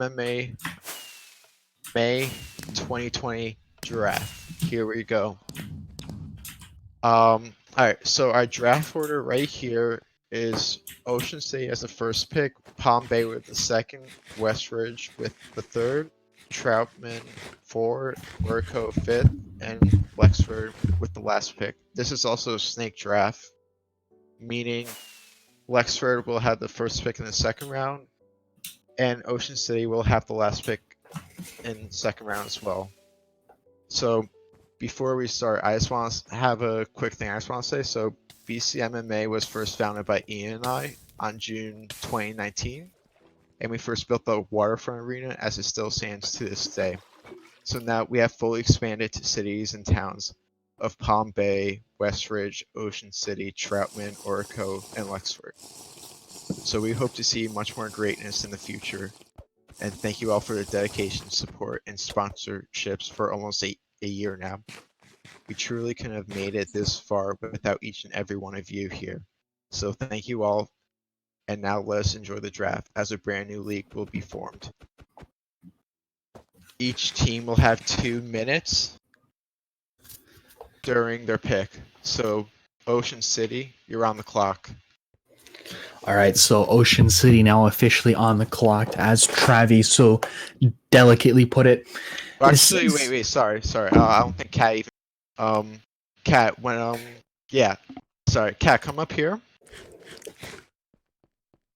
BCMMA May 2020 draft. Here we go. Alright, so our draft order right here is Ocean City as the first pick, Palm Bay with the second, Westridge with the third, Troutman fourth, Orico fifth, and Lexford with the last pick. This is also a snake draft, meaning Lexford will have the first pick in the second round, and Ocean City will have the last pick in the second round as well. So before we start, I just want to have a quick thing I just want to say. So BCMMA was first founded by Ian and I on June 2019, and we first built the waterfront arena as it still stands to this day. So now we have fully expanded to cities and towns of Palm Bay, Westridge, Ocean City, Troutman, Orico, and Lexford. So we hope to see much more greatness in the future. And thank you all for the dedication, support, and sponsorships for almost a year now. We truly couldn't have made it this far without each and every one of you here. So thank you all. And now let us enjoy the draft as a brand new league will be formed. Each team will have 2 minutes during their pick. So Ocean City, you're on the clock. All right, so Ocean City now officially on the clock, as Travi so delicately put it. Actually, wait, sorry. I don't think Cat even. Cat, yeah, sorry, Cat, come up here.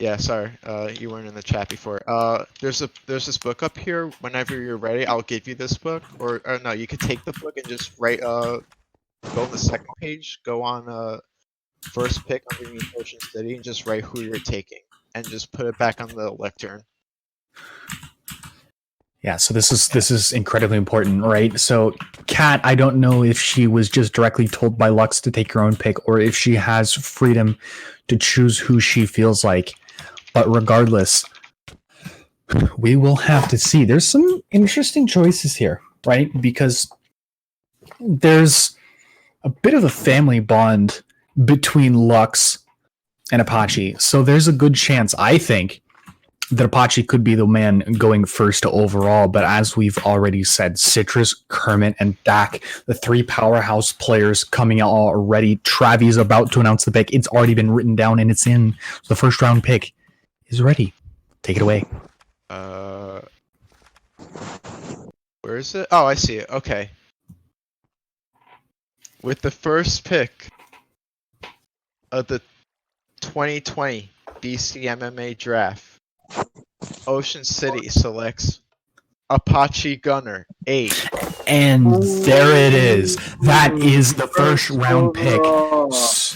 Yeah, sorry, you weren't in the chat before. There's this book up here. Whenever you're ready, I'll give you this book, or no, you could take the book and just write. Go on the second page. Go on first pick underneath Ocean City and just write who you're taking, and just put it back on the lectern. Yeah, so this is incredibly important, right? So Kat, I don't know if she was just directly told by Lux to take her own pick, or if she has freedom to choose who she feels like. But regardless, we will have to see. There's some interesting choices here, right? Because there's a bit of a family bond between Lux and Apache. So there's a good chance, I think, that Apache could be the man going first to overall. But as we've already said, Citrus, Kermit, and Dak, the 3 powerhouse players coming out already. Travi's about to announce the pick. It's already been written down and it's in. So the first round pick is ready. Take it away. Where is it? Oh, I see it. Okay. With the first pick of the 2020 BCMMA draft, Ocean City selects Apache Gunner 8. And there it is. That is the first round pick.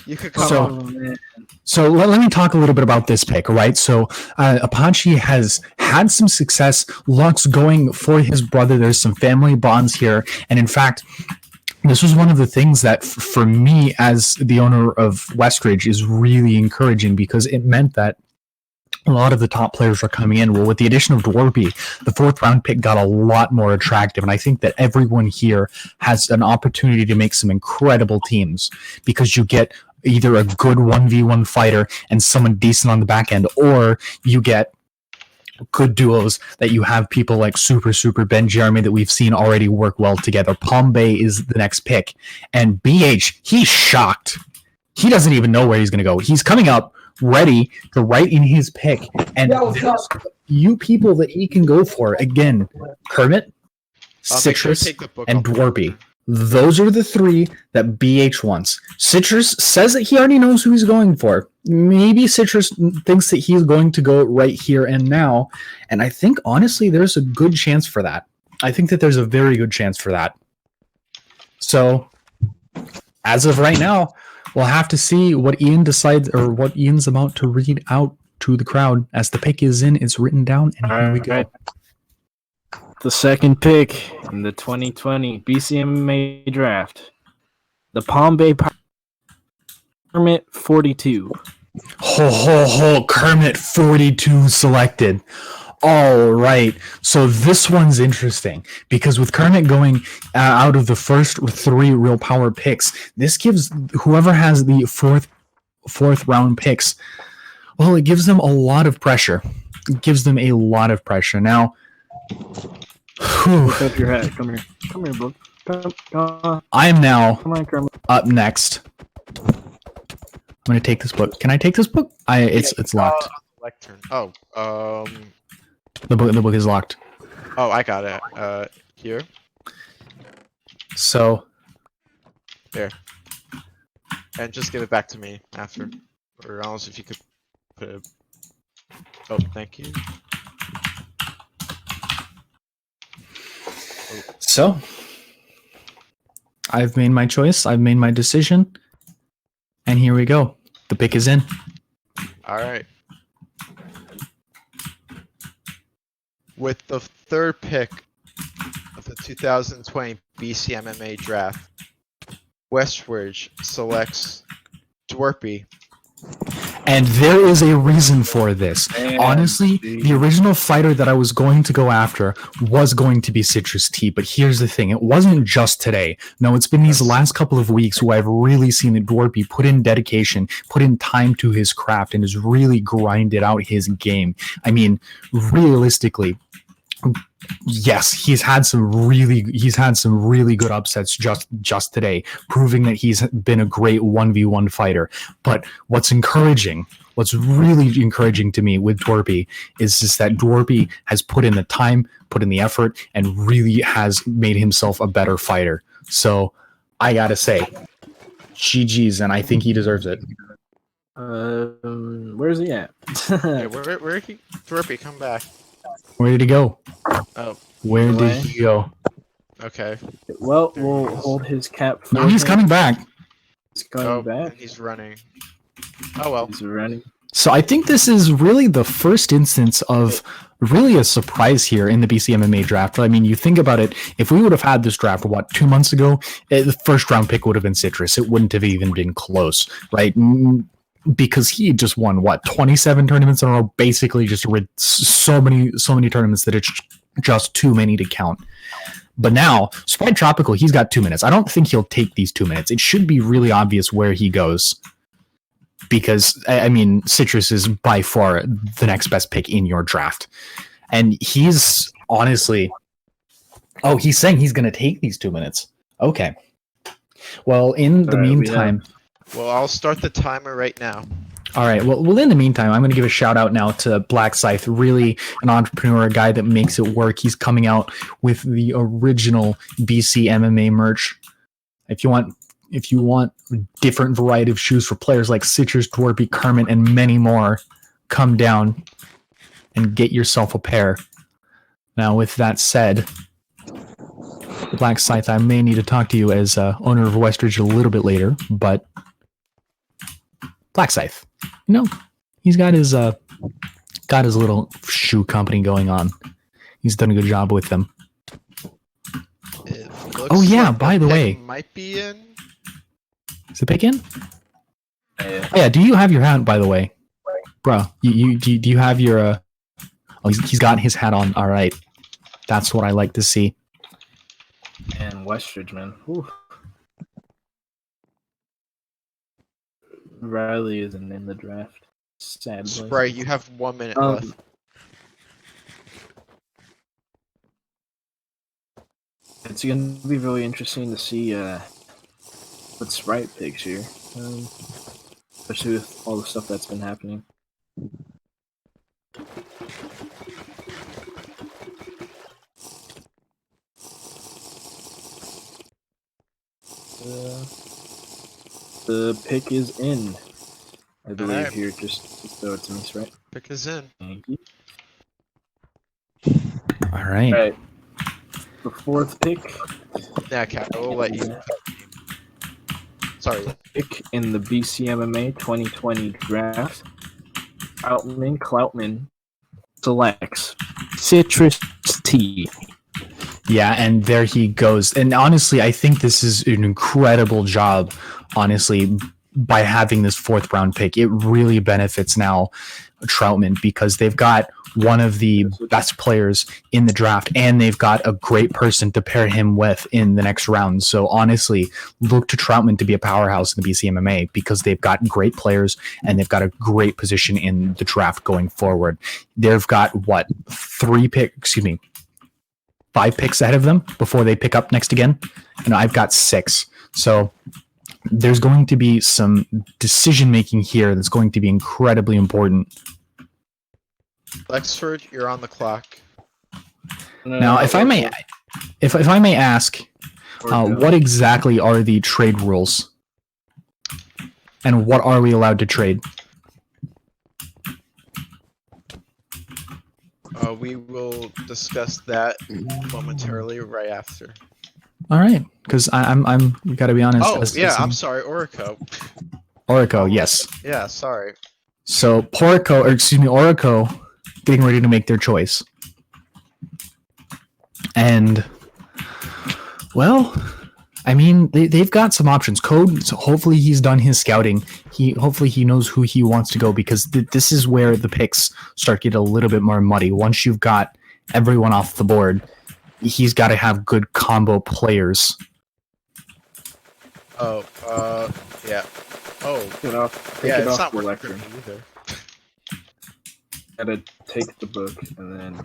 You could come on. So let me talk a little bit about this pick, right? So Apache has had some success. Lux going for his brother. There's some family bonds here. And in fact, this was one of the things that for me as the owner of Westridge is really encouraging, because it meant that a lot of the top players are coming in. Well, with the addition of Dwerpy, the 4th round pick got a lot more attractive. And I think that everyone here has an opportunity to make some incredible teams, because you get either a good 1v1 fighter and someone decent on the back end, or you get good duos that you have people like Super Benjeremyk that we've seen already work well together. Palm Bay is the next pick. And BH, he's shocked. He doesn't even know where he's going to go. He's coming up ready to write in his pick. And there's you people that he can go for. Again, Kermit, Citrus, and Dwerpy. Those are the 3 that BH wants. Citrus says that he already knows who he's going for. Maybe Citrus thinks that he's going to go right here and now. And I think, honestly, there's a good chance for that. I think that there's a very good chance for that. So, as of right now, we'll have to see what Ian decides, or what Ian's about to read out to the crowd. As the pick is in, it's written down, and here we go. Right. The second pick in the 2020 BCMMA draft, the Palm Bay Kermit 42. Kermit 42 selected. All right, so this one's interesting, because with Kermit going out of the first 3 real power picks, this gives whoever has the fourth round picks, well, it gives them a lot of pressure. gives them a lot of pressure. Now, Lift up your head. Come here, bro. Come on. I am now Come on, Kermit. up next. I'm gonna take this book. Can I take this book? It's locked. Lectern. Oh, The book is locked. oh, I got it. Here. So There. And just give it back to me after. Or else if you could put it... Oh, thank you. So, I've made my choice. I've made my decision. And here we go. The pick is in. Alright. With the third pick of the 2020 BCMMA draft, Westridge selects Dwerpy. And there is a reason for this. Honestly, the original fighter that I was going to go after was going to be Citrus Tea, but here's the thing. It wasn't just today. No, it's been these last couple of weeks where I've really seen that Dwerpy put in dedication, put in time to his craft, and has really grinded out his game. I mean, realistically, yes, he's had some really good upsets just today, proving that he's been a great 1v1 fighter. But what's really encouraging to me with Dwerpy is just that Dwerpy has put in the time, put in the effort, and really has made himself a better fighter. So I gotta say, GG's, and I think he deserves it. Where's he at? Hey, where he... Dwerpy, come back. Where did he go? Oh, Where did he go? okay. Well, we'll hold his cap for No, he's him. coming back. He's coming back. He's running. Oh well. He's running. So I think this is really the first instance of really a surprise here in the BCMMA draft. I mean, you think about it, if we would have had this draft, 2 months ago, the first round pick would have been Citrus. It wouldn't have even been close, right? Because he just won 27 tournaments in a row, basically just with so many tournaments that it's just too many to count. But now, Sprite Tropical, he's got 2 minutes. I don't think he'll take these 2 minutes. It should be really obvious where he goes. Because, I mean, Citrus is by far the next best pick in your draft. And he's honestly... Oh, he's saying he's going to take these 2 minutes. Okay. Well, in the meantime... Well, I'll start the timer right now. All right. Well, in the meantime, I'm going to give a shout out now to BlackSyth, really an entrepreneur, a guy that makes it work. He's coming out with the original BCMMA merch. If you want different variety of shoes for players like Citrus, Dwerpy, Kermit, and many more, come down and get yourself a pair. Now, with that said, BlackSyth, I may need to talk to you as owner of Westridge a little bit later, but BlackSyth, he's got his little shoe company going on. He's done a good job with them. Oh yeah, by the way, might be in. Is the pick in? Oh, yeah. Do you have your hat? By the way, bro, do you have your? Oh, he's got his hat on. All right, that's what I like to see. And Westridge, man. Whew. Riley isn't in the draft. Sadly. Sprite, you have 1 minute left. It's going to be really interesting to see what Sprite picks here. Especially with all the stuff that's been happening. The pick is in. I believe Alright. here. Just throw it to me, right? Pick is in. Thank you. All right. Alright. The fourth pick. Yeah, Cat, I will let you. Sorry. Pick in the BCMMA 2020 draft. Troutman selects Citrus Tea. Yeah, and there he goes. And honestly, I think this is an incredible job, honestly, by having this 4th round pick. It really benefits now Troutman because they've got one of the best players in the draft, and they've got a great person to pair him with in the next round. So honestly, look to Troutman to be a powerhouse in the BCMMA because they've got great players and they've got a great position in the draft going forward. They've got five picks ahead of them before they pick up next again, and I've got 6. So there's going to be some decision making here that's going to be incredibly important. Lexford, you're on the clock. Now, if I may ask, what exactly are the trade rules, and what are we allowed to trade? We will discuss that momentarily right after. All right, because I'm gotta be honest. I'm sorry, Orico. Orico, yes. Yeah, sorry. So Orico, getting ready to make their choice, and well, I mean they've got some options. Code. So hopefully he's done his scouting. Hopefully he knows who he wants to go because this is where the picks start to get a little bit more muddy. Once you've got everyone off the board, he's got to have good combo players. Yeah. It's not working Lexford. for me either. Gotta take the book and then.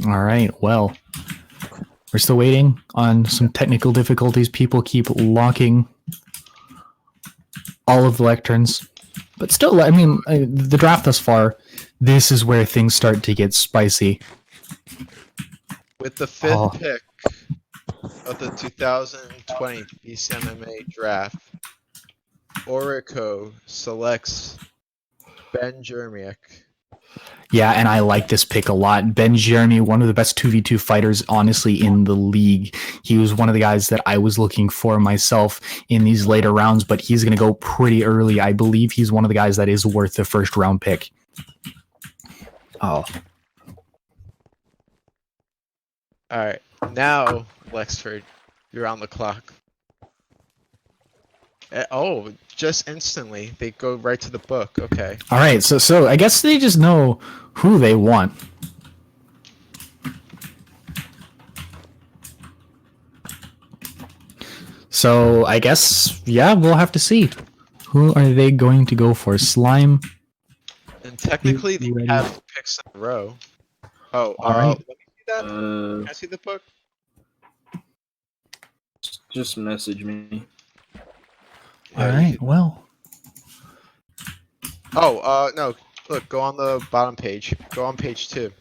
All right, well, we're still waiting on some technical difficulties. People keep locking all of the lecterns. But still, I mean, the draft thus far, this is where things start to get spicy. With the 5th pick of the 2020 BCMMA draft, Orico selects Benjeremyk. Yeah, and I like this pick a lot. Benjeremyk, one of the best 2v2 fighters, honestly, in the league. He was one of the guys that I was looking for myself in these later rounds, but he's going to go pretty early. I believe he's one of the guys that is worth the first round pick. Oh. All right, now, Lexford, you're on the clock. Just instantly, they go right to the book. Okay. All right, so I guess they just know who they want. So I guess, yeah, we'll have to see. Who are they going to go for? Slime? And technically, they have picks in a row. All right. Let me see that. Can I see the book? Just message me. All right, well. No. Look, go on the bottom page. Go on page 2.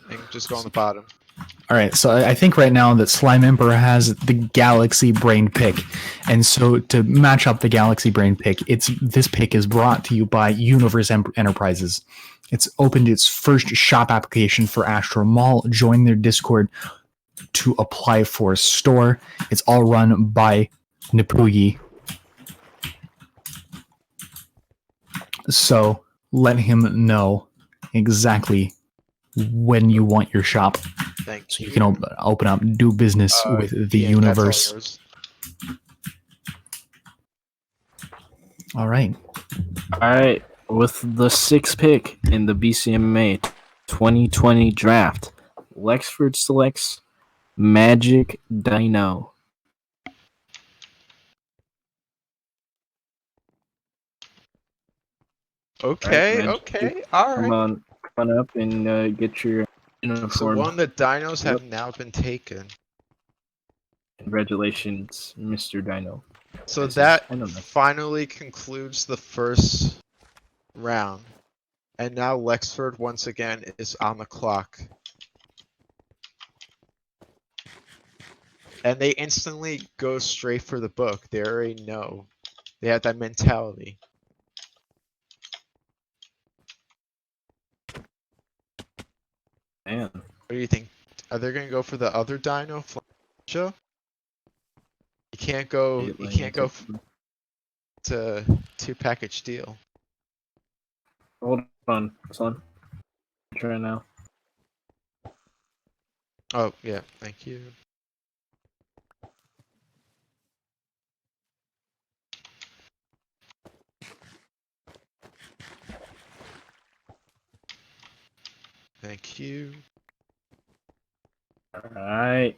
And just go on the bottom. All right, so I think right now that Slime Emperor has the Galaxy Brain pick. And so to match up the Galaxy Brain pick, this pick is brought to you by Universe Enterprises. It's opened its first shop application for Astro Mall. Join their Discord to apply for a store. It's all run by Nipugi. So let him know exactly when you want your shop. Thank so you can open up, do business with the universe. All right. With the 6th pick in the BCMMA 2020 draft, Lexford selects Magic Dino. Okay, all right. Come on up and get your uniform. So one of the dinos have now been taken. Congratulations, Mr. Dino. So that finally concludes the first round. And now Lexford once again is on the clock. And they instantly go straight for the book. They already know. They have that mentality. Man. What do you think? Are they gonna go for the other dino, Flamingo? You can't go to 2-package deal. Hold on, son. Try now. Oh, yeah, thank you. Thank you. Alright.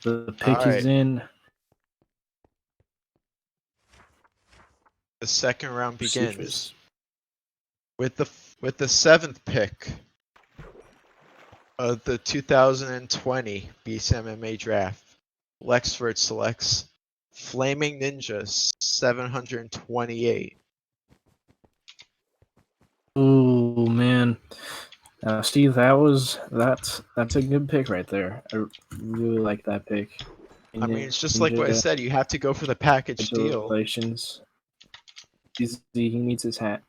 The pick Alright. is in. The second round begins Citrus. with the 7th pick of the 2020 BCMMA draft. Lexford selects Flaming Ninja 728. Oh man. Steve, that's a good pick right there. I really like that pick. I mean, it's just like what I said. You have to go for the package deal. Congratulations. He needs his hat.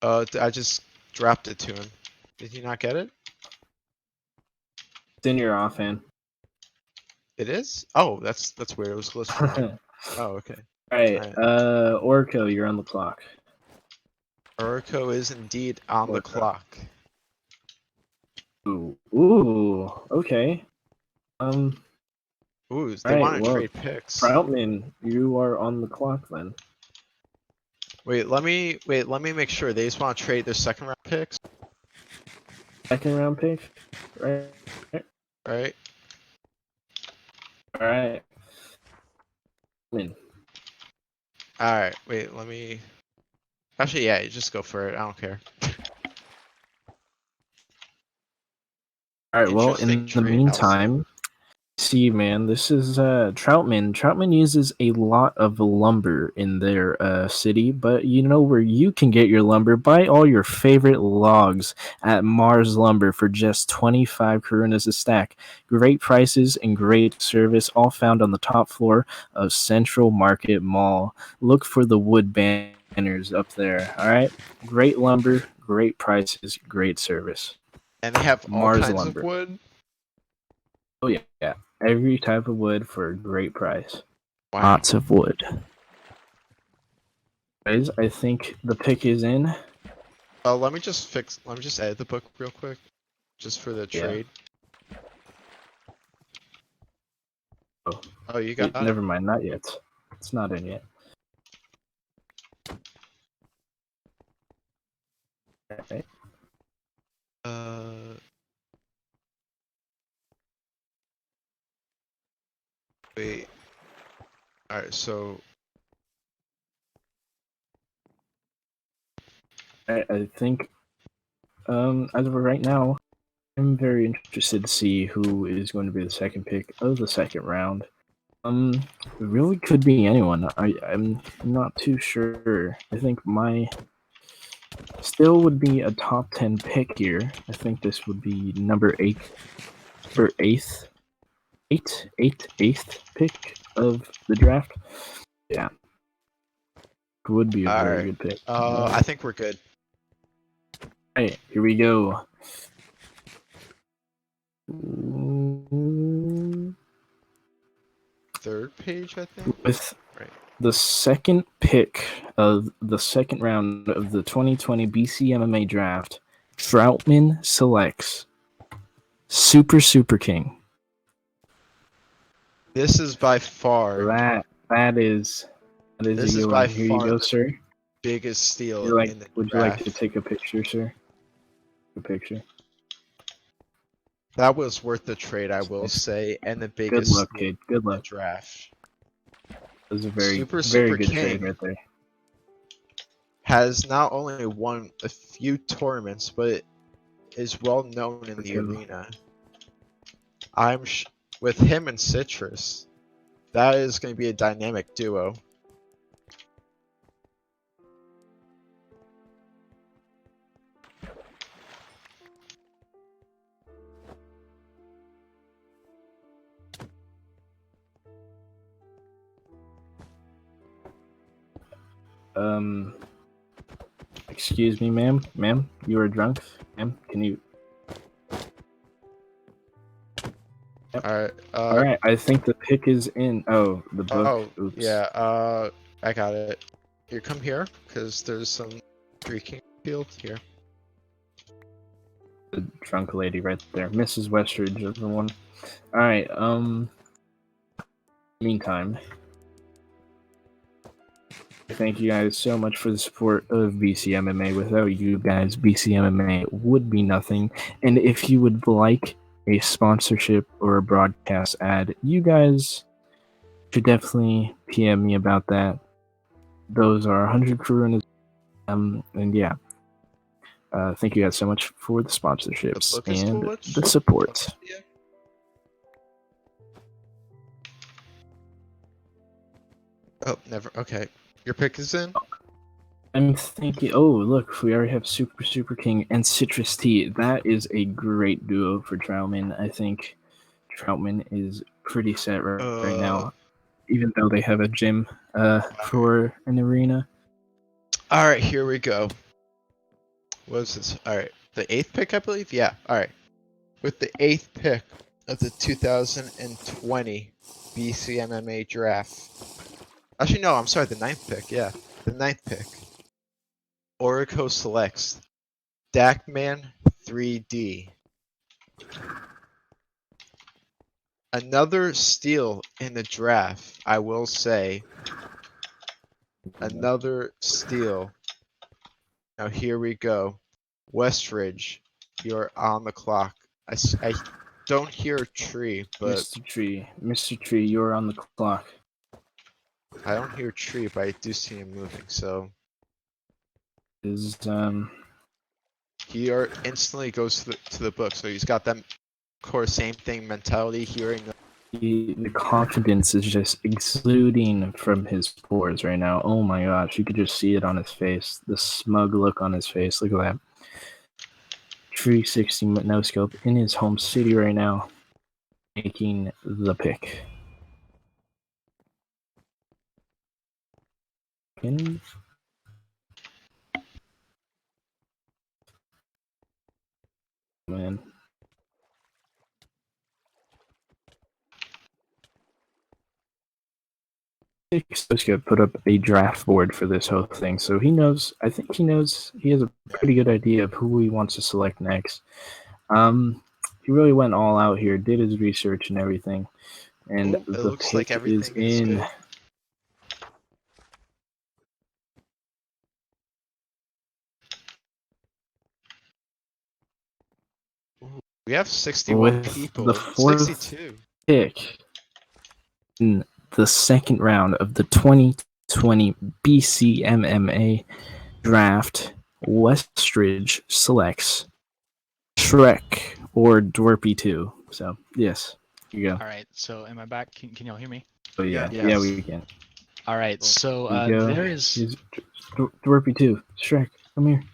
I just dropped it to him. Did he not get it? It's in your offhand. It is? Oh, that's weird. It was close to mine. Oh, okay. Alright, Orico, you're on the clock. Orico is indeed on the Orico. clock. Ooh, okay. Ooh, they Alright, want to well, trade picks. Troutman, you are on the clock then. Wait, let me make sure. They just want to trade their second round picks, Second round pick? Right? right? Alright. Win. Alright, wait, let me... Actually, yeah, you just go for it. I don't care. Alright, well, Interesting in the trade, I'll say. meantime, see, man, this is Troutman. Troutman uses a lot of lumber in their city, but you know where you can get your lumber? Buy all your favorite logs at Mars Lumber for just 25 Karunas a stack. Great prices and great service, all found on the top floor of Central Market Mall. Look for the wood banners up there, alright? Great lumber, great prices, great service. And they have all Mars kinds Lumber. of wood? Oh yeah, every type of wood for a great price. Wow. Lots of wood. Guys, I think the pick is in. Let me just edit the book real quick. Just for the Yeah. trade. Oh, Oh, you got it? never mind, not yet. It's not in yet. Alright. Wait. Alright, so... I think, as of right now, I'm very interested to see who is going to be the second pick of the second round. It really could be anyone. I'm not too sure. I think my still would be a top 10 pick here. I think this would be number 8 or 8th pick of the draft. Yeah. Would be a very good pick. I think we're good. Alright, here we go. Third page, I think? With Right. the second pick of the second round of the 2020 BCMMA draft, Troutman selects Super King. This is by far... That is This a is good by one. Here you far go, the sir. biggest steal in the Would you like to take a picture, sir? A picture. That was worth the trade, I will Nice. say, and the Good biggest luck, steal kid. Good in the luck. draft. That was a very Super good trade King right there. has not only won a few tournaments, but is well known in the Freaking- arena. With him and Citrus, that is going to be a dynamic duo. Excuse me, ma'am. Ma'am, you are drunk. Ma'am, can you? Yep. Alright, All right, I think the pick is in. Oh, the book. oh, Oops. yeah, I got it. Here, come here, because there's some streaking field here. The drunk lady right there, Mrs. Westridge, everyone. All right. Meantime, thank you guys so much for the support of BCMMA. Without you guys, BCMMA would be nothing. And if you would like a sponsorship or a broadcast ad, you guys should definitely PM me about that. Those are 100 Karunas. And yeah. Thank you guys so much for the sponsorships book is and Twitch? the support. Yeah. Oh, never. Okay. Your pick is in? I'm thinking, oh, look, we already have Super King and Citrus Tea. That is a great duo for Troutman. I think Troutman is pretty set right now, even though they have a gym for an arena. All right, here we go. What is this? All right, the 8th pick, I believe? Yeah, all right. With the 8th pick of the 2020 BCMMA draft. Actually, no, I'm sorry, the 9th pick, yeah. The 9th pick. Orico selects Dakman 3D. Another steal in the draft, I will say. Another steal. Now here we go. Westridge, you're on the clock. I don't hear a tree, but Mr. Tree, you're on the clock. I don't hear a tree, but I do see him moving. So Is he instantly goes to the book. So he's got that, of course, same thing mentality. Hearing the confidence is just exuding from his pores right now. Oh my gosh, you could just see it on his face. The smug look on his face. Look at that. 360 no scope in his home city right now, making the pick. Man. Just gonna put up a draft board for this whole thing, so he knows. I think he knows. He has a pretty good idea of who he wants to select next. He really went all out here, did his research and everything, and it the looks pick like everything is in. good. We have 61 With people. the 62 pick in the second round of the 2020 BCMMA draft, Westridge selects Shrek or Dwerpy 2. So, yes, here you go. All right, so am I back? Can y'all hear me? Oh, yeah, Yes. yeah, we can. All right, so Here you go. there is. Here's Dwerpy 2. Shrek, come here.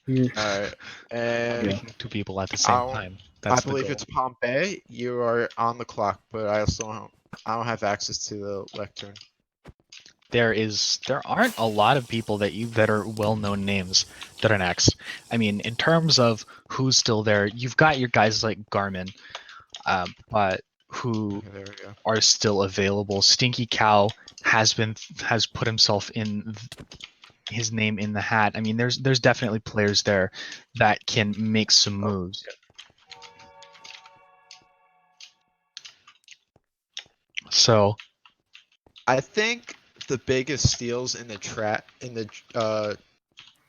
Here. Alright, and Speaking to people at the same time. That's I believe it's Pompey. You are on the clock, but I don't have access to the lectern. there aren't a lot of people that are well-known names that are next. I mean, in terms of who's still there, you've got your guys like Garmin, but who Okay, there we go. are still available. Stinky Cow has put himself in his name in the hat. I mean, there's definitely players there that can make some moves. So I think the biggest steals in the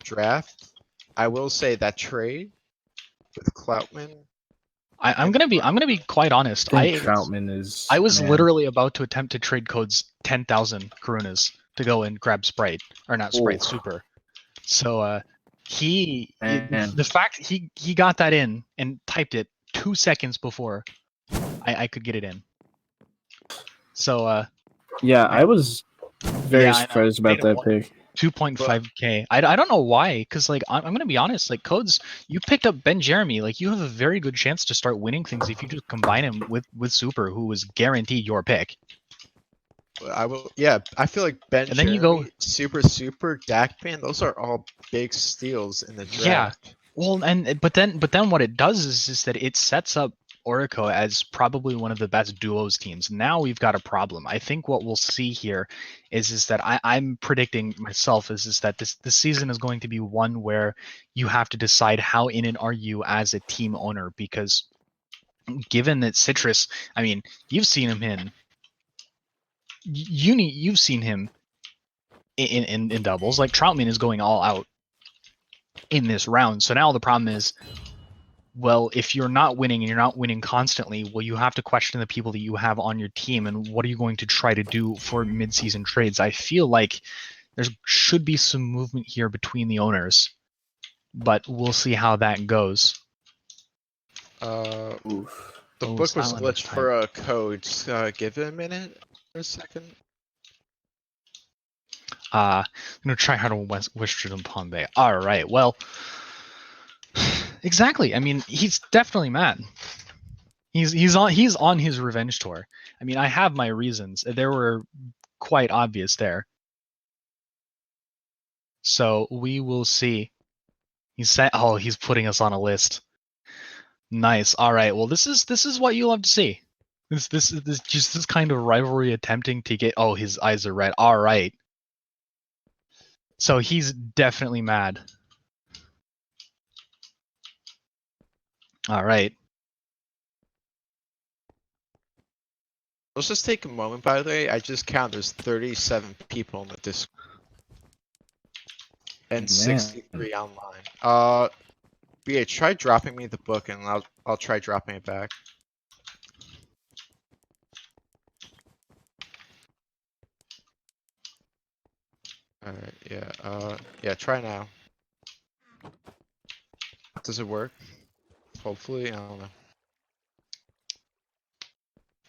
draft, I will say that trade with Cloutman. I'm gonna be quite honest. I think Troutman is. I was man. literally about to attempt to trade codes 10,000 Karunas to go and grab Sprite, or not Sprite, Oh. Super. So Man. the fact he got that in and typed it 2 seconds before I could get it in. So Yeah, I was very Yeah, I know. surprised about that pick. 2.5k. I don't know why, because like I'm gonna be honest, like codes, you picked up Benjeremyk, like you have a very good chance to start winning things if you just combine him with Super, who was guaranteed your pick. I will. Yeah, I feel like Ben. And then you go Super Dakman. Those are all big steals in the draft. Well, but then what it does is that it sets up Orico as probably one of the best duos teams. Now we've got a problem. I think what we'll see here is that I'm predicting myself is that this season is going to be one where you have to decide how in it are you as a team owner, because given that Citrus, I mean, you've seen him in you've seen him in doubles. Like Troutman is going all out in this round. So now the problem is, well, if you're not winning and you're not winning constantly, well, you have to question the people that you have on your team and what are you going to try to do for mid-season trades. I feel like there should be some movement here between the owners, but we'll see how that goes. Oof. The Oh, book was silent glitched type. for a code. Just give it a minute or a second. I'm gonna try how to Western Palm Bay. All right, well, exactly. I mean, he's definitely mad. He's on his revenge tour. I mean, I have my reasons. There were quite obvious there. So we will see. He's saying, "Oh, he's putting us on a list." Nice. All right. Well, this is what you love to see. This is just this kind of rivalry attempting to get. Oh, his eyes are red. All right. So he's definitely mad. All right. Let's just take a moment, by the way. I just counted there's 37 people in the Discord. And Man. 63 online. BH, try dropping me the book and I'll try dropping it back. Alright, yeah, yeah, try now. Does it work? Hopefully, I don't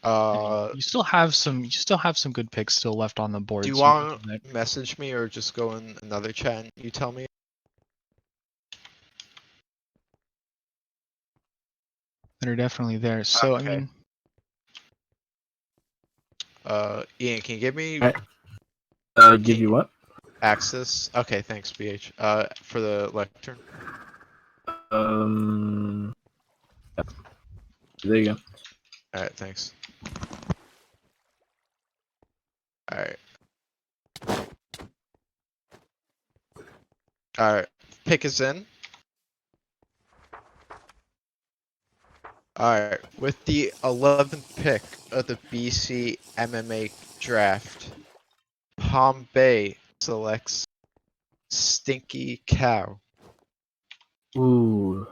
know. You still have some good picks still left on the board. Do you so want can to message me or just go in another chat and you tell me? that are definitely there. So Okay. I mean, Ian, can you give me Give you what? access? Okay, thanks, BH. For the lectern. There you go. Alright, thanks. Alright. Alright, pick is in. Alright, with the 11th pick of the BCMMA draft, Palm Bay selects Stinky Cow. Ooh.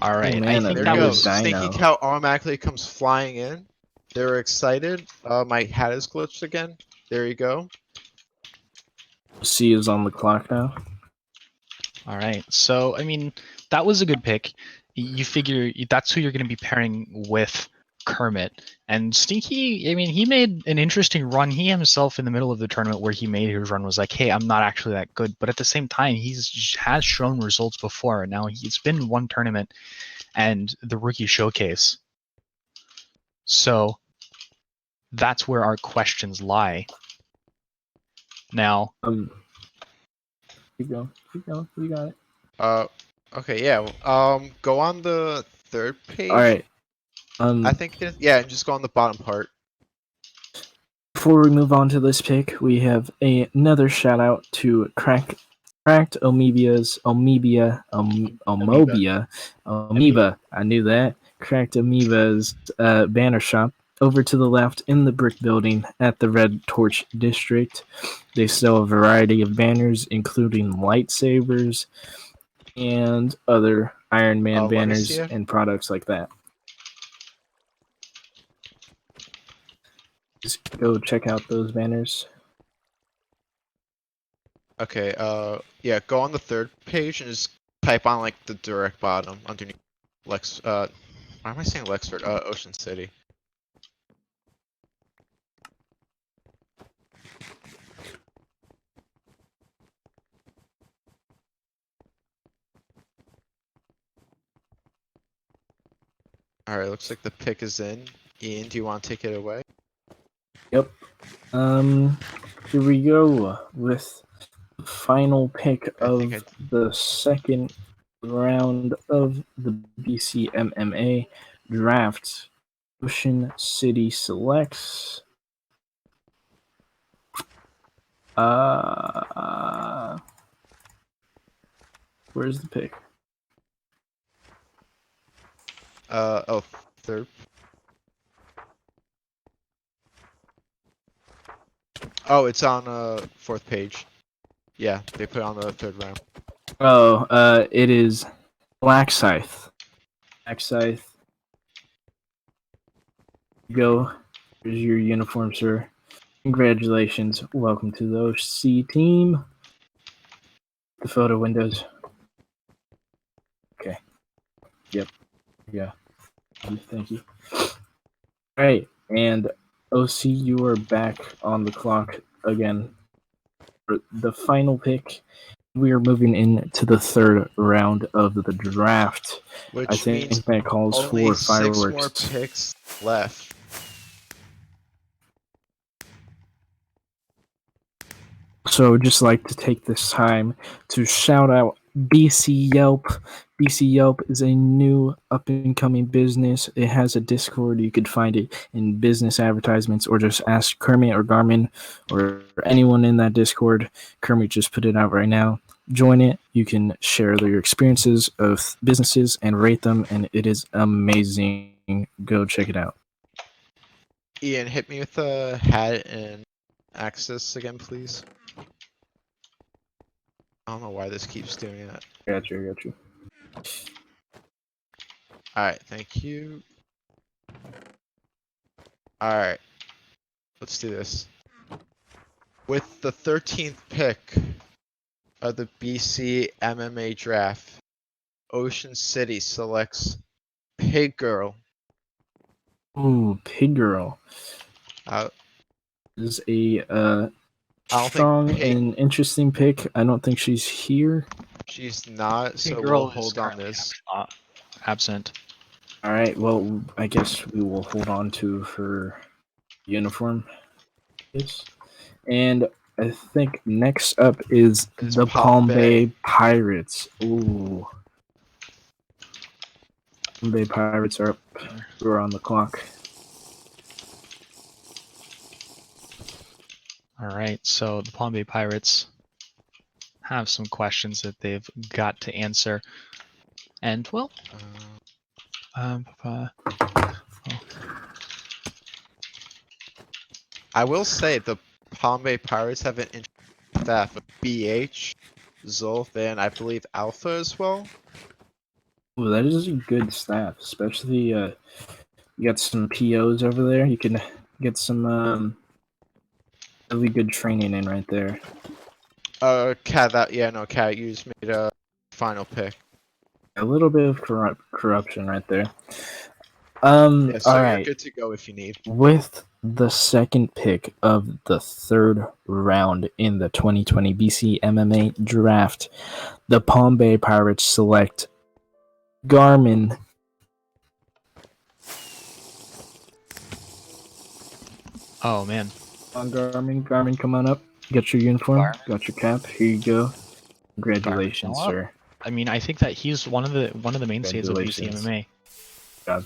all right. man, I a think There that you go. was Stinky Cow automatically comes flying in. They're excited. My hat is glitched again. There you go. C is on the clock now. all right. So I mean, that was a good pick. You figure that's who you're going to be pairing with Kermit and Stinky. I mean, he made an interesting run. He himself in the middle of the tournament where he made his run was like, "Hey, I'm not actually that good," but at the same time, has shown results before. Now he's been in one tournament and the rookie showcase. So that's where our questions lie. Now, Keep going. You got it. Okay, yeah. Go on the third page. All right. I think yeah, just go on the bottom part. Before we move on to this pick, we have another shout out to Cracked Amoebia's Amoeba. I knew that. Cracked Amoeba's banner shop over to the left in the brick building at the Red Torch District. They sell a variety of banners, including lightsabers and other Iron Man Let me banners see it. and products like that. Just go check out those banners. Okay, yeah, go on the third page and just type on like the direct bottom underneath why am I saying Lexford? Ocean City. Alright, looks like the pick is in. Ian, do you want to take it away? Yep. Here we go with the final pick of the second round of the BCMMA. draft. Ocean City selects. Where's the pick? Third. Oh, it's on fourth page. Yeah, they put it on the third round. Oh, it is BlackSyth. BlackSyth. Go. Here's your uniform, sir. Congratulations. Welcome to the OC team. The photo windows. Okay. Yep. Yeah. Thank you. All right. And OC, you are back on the clock again. For the final pick, we are moving into the third round of the draft. Which I think means that calls only for 6 more fireworks. picks left. So just like to take this time to shout out BC Yelp. BC Yelp is a new up and coming business. It has a Discord. You could find it in business advertisements or just ask Kermit or Garmin or anyone in that Discord. Kermit just put it out right now. Join it. You can share your experiences of businesses and rate them, and it is amazing. Go check it out. Ian, hit me with a hat and access again, please. I don't know why this keeps doing that. Got you. Alright, thank you. Alright, let's do this. With the 13th pick of the BCMMA draft, Ocean City selects Pig Girl. Ooh, Pig Girl. Uh, Is a I don't strong think Pig, and interesting pick. I don't think she's here. she's not, so Girl we'll is hold on currently this. absent. All right. Well, I guess we will hold on to her uniform. Yes. And I think next up is It's the Palm Palm Bay Bay. Pirates. Ooh. Palm Bay Pirates are up. We're on the clock. All right, so the Palm Bay Pirates have some questions that they've got to answer, and well, I will say the Palm Bay Pirates have an interesting staff of BH, Zulf, and I believe Alpha as well. Ooh, that is a good staff, especially you got some POs over there. You can get some really good training in right there. Cat, you just made a final pick. A little bit of corruption right there. Yeah, so all you're right. good to go if you need. With the second pick of the third round in the 2020 BCMMA draft, the Palm Bay Pirates select Garmin. oh man, On Garmin, come on up. Got your uniform, Garmin? got your cap. Here you go. Congratulations, Garmin, sir. I mean, I think that he's one of the mainstays of Congratulations. BCMMA. God.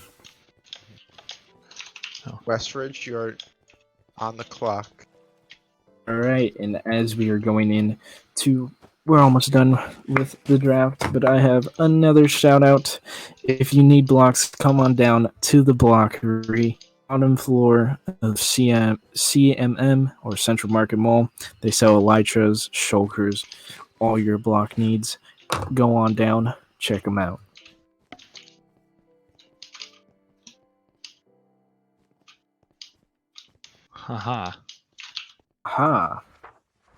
Westridge, you're on the clock. All right, and as we are going in to, we're almost done with the draft, but I have another shout out. If you need blocks, come on down to the blockery, bottom floor of CMM or Central Market Mall. They sell elytras, shulkers, all your block needs. Go on down, check them out. Haha. Ha!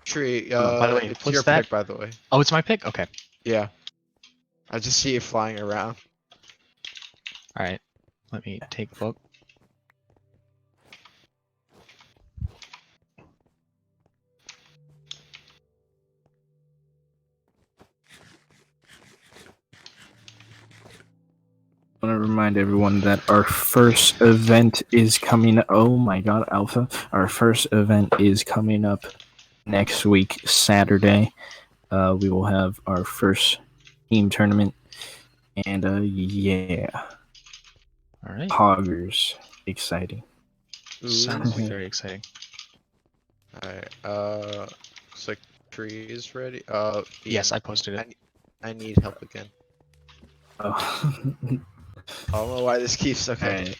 Tree, by the way, it's what's your that? pick, by the way. Oh, it's my pick. Okay. Yeah. I just see it flying around. All right. Let me take a look. I want to remind everyone that our first event is coming. Oh my God, Alpha! Our first event is coming up next week, Saturday. We will have our first team tournament, and yeah. All right. Poggers. Exciting. Sounds Ooh. very exciting. Alright, looks like tree is ready. Yes, Ian, I posted it. I need help again. Oh. I don't know why this keeps, okay. Alright.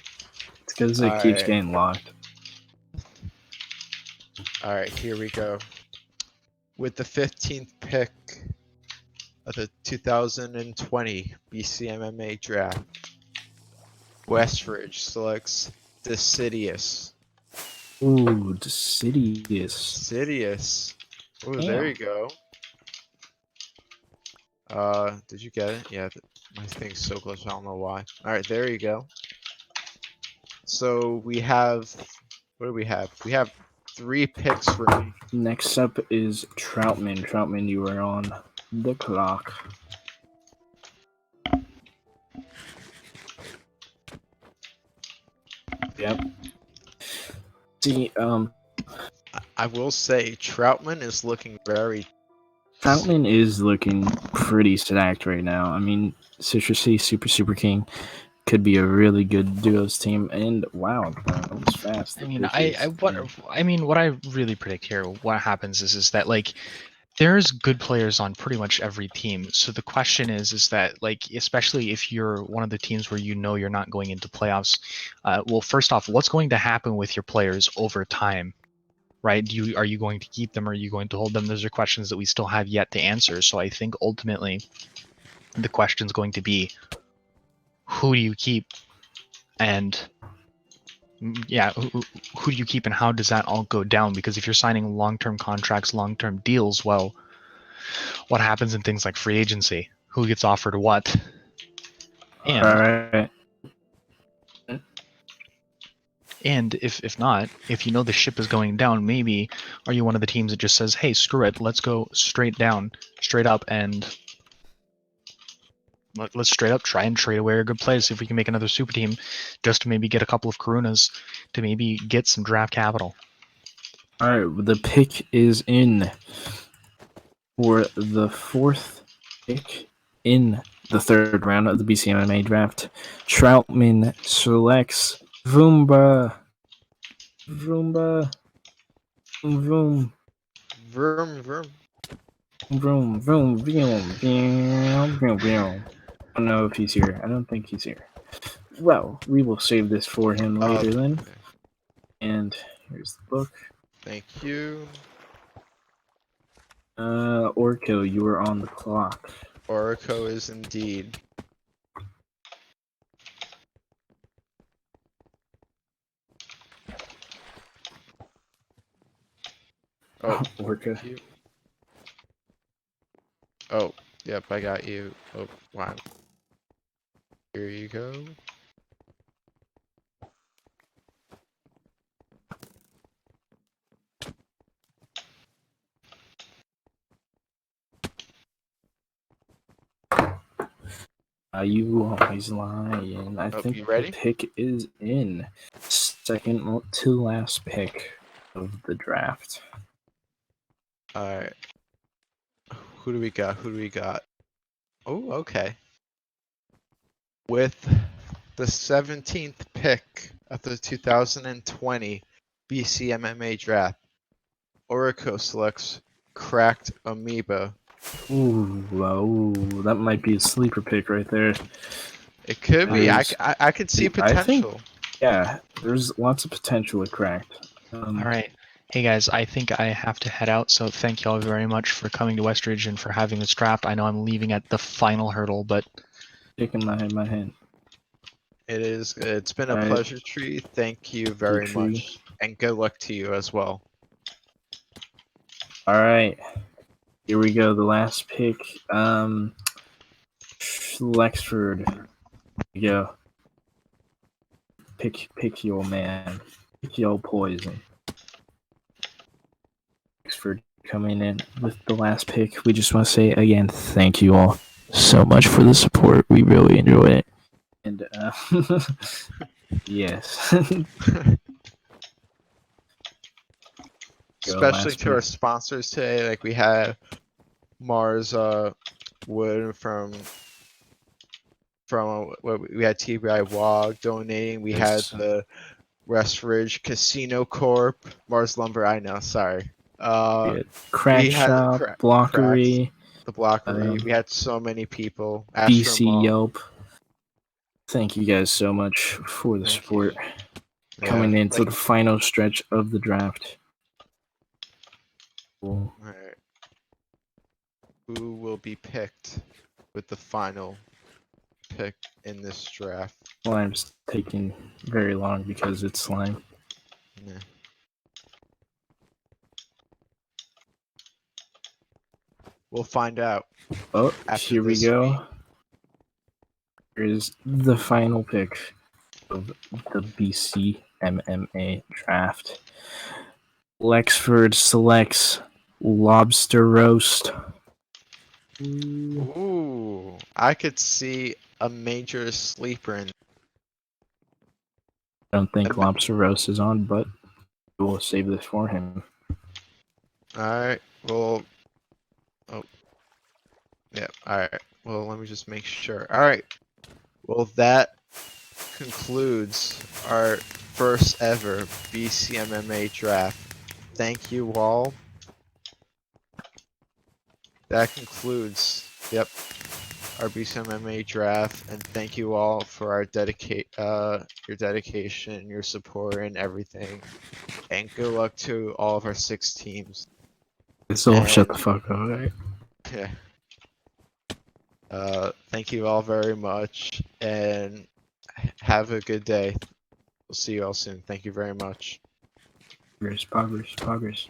It's because it keeps Alright. getting locked. Alright, here we go. With the 15th pick of the 2020 BCMMA draft, Westridge selects Decidous. Ooh, Decidous. Decidous. Ooh, Damn. there you go. Did you get it? Yeah, my thing's so close, I don't know why. Alright, there you go. So we have, what do we have? We have 3 picks remaining. Next up is Troutman. Troutman, you are on the clock. Yep. See, I will say Troutman is looking very. Troutman is looking pretty stacked right now. I mean, Citrusy, Super King could be a really good duos team. And wow, that was fast. I mean, what I really predict here, what happens is that like there's good players on pretty much every team. So the question is that like especially if you're one of the teams where you know you're not going into playoffs, well, first off, what's going to happen with your players over time? Right? Are you going to keep them? Or are you going to hold them? Those are questions that we still have yet to answer. So I think ultimately the question is going to be, who do you keep? And yeah, who do you keep and how does that all go down? Because if you're signing long-term contracts, long-term deals, well, what happens in things like free agency? Who gets offered what? And Alright. and if not, if you know the ship is going down, maybe are you one of the teams that just says, hey, screw it, let's go straight up, and let's straight up try and trade away a good player, see if we can make another super team, just to maybe get a couple of Karunas to maybe get some draft capital. Alright, the pick is in for the 4th pick in the 3rd round of the BCMMA draft. Troutman selects Vroomba. Vroom. Vroom, vroom. I don't know if he's here. I don't think he's here. Well, we will save this for him later then. Okay. And here's the book. Thank you. Orico, you are on the clock. Orico is indeed. Oh, Orico. you. Oh, yep, I got you. Oh, wow. Here you go. You always lying. I think you the ready? pick is in. Second to last pick of the draft. Alright. Who do we got? Who do we got? Oh, okay. With the 17th pick of the 2020 BCMMA draft, Orico selects Cracked Amoeba. Ooh, that might be a sleeper pick right there. It could be. I There's- could see I think- potential. Yeah, there's lots of potential with Cracked. All right. Hey guys, I think I have to head out, so thank you all very much for coming to Westridge and for having this draft. I know I'm leaving at the final hurdle, but Shaking my hand. It is. It's been a Alright. pleasure, Tree. Thank you very Tree. much, and good luck to you as well. Alright. Here we go, the last pick. Lexford. Here you go. Pick your man. Pick your poison. Lexford coming in with the last pick. We just want to say again, thank you all so much for the support. We really enjoy it. And yes. Especially last to our pick. sponsors today, like we had Mars Wood from from we had TBI Wog donating. We had Yes. the Westridge Casino Corp, Mars Lumber. I know, sorry. We had Crack We had Shop, Cracks, Blockery, the Blockery. um, We had so many people. BC Astromall. Yelp. Thank you guys so much for the Thank support. you. Coming Yeah, into the final stretch of the draft. Cool. all right. Who will be picked with the final pick in this draft? Slime's taking very long because it's slime. Yeah. We'll find out. Oh, After here we this go. week. Here's the final pick of the BCMMA draft. Lexford selects Lobster Roast. Ooh, I could see a major sleeper in. I don't think Am- Lobster Roast is on, but we'll save this for him. Alright, well. Oh. Yeah, alright. Well, let me just make sure. Alright. Well, that concludes our first ever BCMMA draft. Thank you all. That concludes, yep, our BCMMA draft, and thank you all for our your dedication, your support, and everything. And good luck to all of our 6 teams. So shut And- the fuck up, alright? Yeah. Thank you all very much, and have a good day. We'll see you all soon. Thank you very much. Progress.